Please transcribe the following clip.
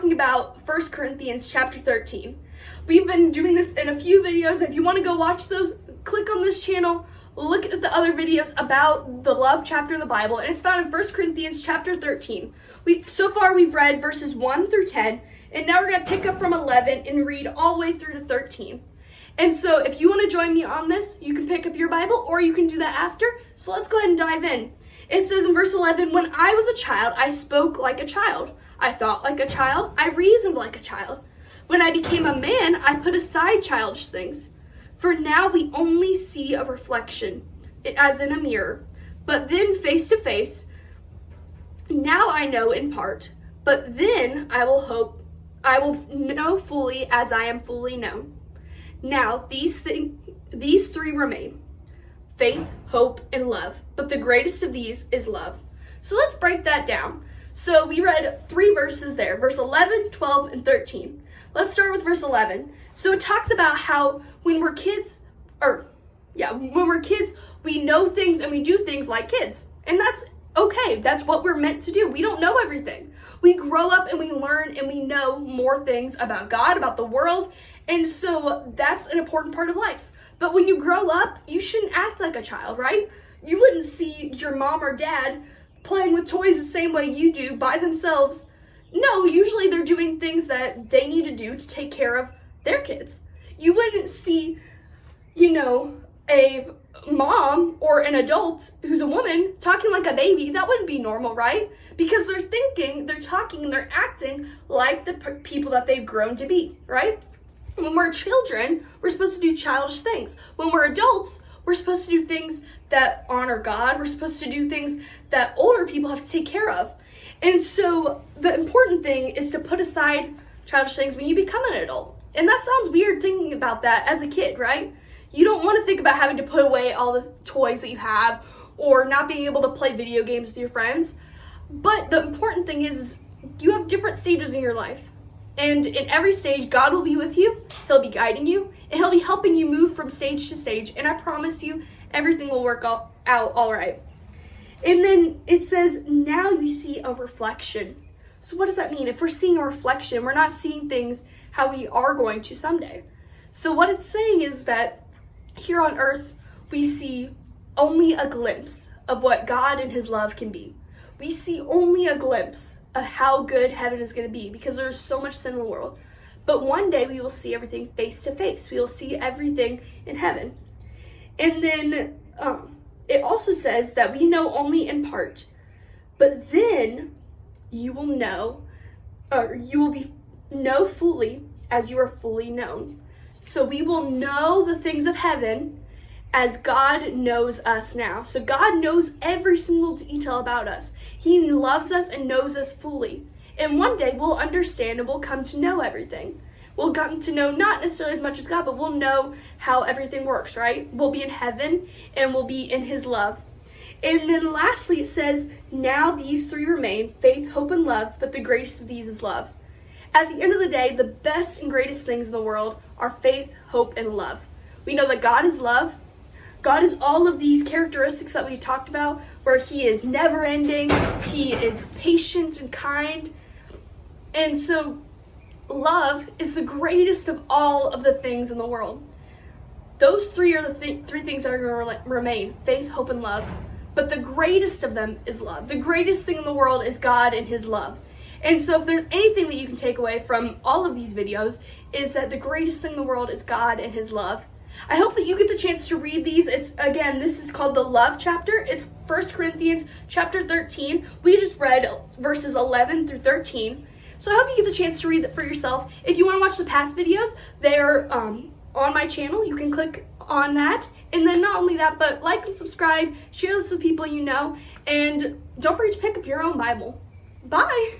talking about 1 Corinthians chapter 13. We've been doing this in a few videos. If you want to go watch those, click on this channel, look at the other videos about the love chapter of the Bible, and it's found in 1 Corinthians chapter 13. So far we've read verses 1 through 10, and now we're going to pick up from 11 and read all the way through to 13. And so if you want to join me on this, you can pick up your Bible, or you can do that after. So let's go ahead and dive in. It says in verse 11, "When I was a child, I spoke like a child. I thought like a child. I reasoned like a child. When I became a man, I put aside childish things. For now we only see a reflection, as in a mirror, but then face to face. Now I know in part, but then I will know fully as I am fully known. Now these three remain: faith, hope, and love. But the greatest of these is love." So let's break that down. So we read 3 verses there, verse 11, 12, and 13. Let's start with verse 11. So it talks about how when we're kids, we know things and we do things like kids. And that's okay. That's what we're meant to do. We don't know everything. We grow up and we learn and we know more things about God, about the world. And so that's an important part of life. But when you grow up, you shouldn't act like a child, right? You wouldn't see your mom or dad playing with toys the same way you do by themselves. No, usually they're doing things that they need to do to take care of their kids. You wouldn't see, a mom or an adult who's a woman talking like a baby. That wouldn't be normal, right? Because they're thinking, they're talking, and they're acting like the people that they've grown to be, right? When we're children, we're supposed to do childish things. When we're adults, we're supposed to do things that honor God. We're supposed to do things that older people have to take care of. And so the important thing is to put aside childish things when you become an adult. And that sounds weird thinking about that as a kid, right? You don't want to think about having to put away all the toys that you have or not being able to play video games with your friends. But the important thing is you have different stages in your life. And in every stage, God will be with you, He'll be guiding you, and He'll be helping you move from stage to stage. And I promise you, everything will work out all right. And then it says, now you see a reflection. So what does that mean? If we're seeing a reflection, we're not seeing things how we are going to someday. So what it's saying is that here on earth, we see only a glimpse of what God and His love can be. We see only a glimpse of how good heaven is going to be because there's so much sin in the world. But one day we will see everything face to face. We will see everything in heaven. And then it also says that we know only in part, but then you will know, or you will know fully as you are fully known. So we will know the things of heaven as God knows us now. So God knows every single detail about us. He loves us and knows us fully. And one day we'll understand and we'll come to know everything. We'll come to know not necessarily as much as God, but we'll know how everything works, right? We'll be in heaven and we'll be in His love. And then lastly, it says, now these 3 remain: faith, hope, and love, but the greatest of these is love. At the end of the day, the best and greatest things in the world are faith, hope, and love. We know that God is love. God is all of these characteristics that we talked about, where He is never ending, He is patient and kind. And so love is the greatest of all of the things in the world. Those 3 are the 3 things that are going to remain: faith, hope, and love. But the greatest of them is love. The greatest thing in the world is God and His love. And so if there's anything that you can take away from all of these videos, is that the greatest thing in the world is God and His love. I hope that you get the chance to read these. This is called the love chapter. It's 1 Corinthians chapter 13. We just read verses 11 through 13. So I hope you get the chance to read it for yourself. If you want to watch the past videos, they're on my channel. You can click on that. And then not only that, but like and subscribe, share this with people you know, and don't forget to pick up your own Bible. Bye!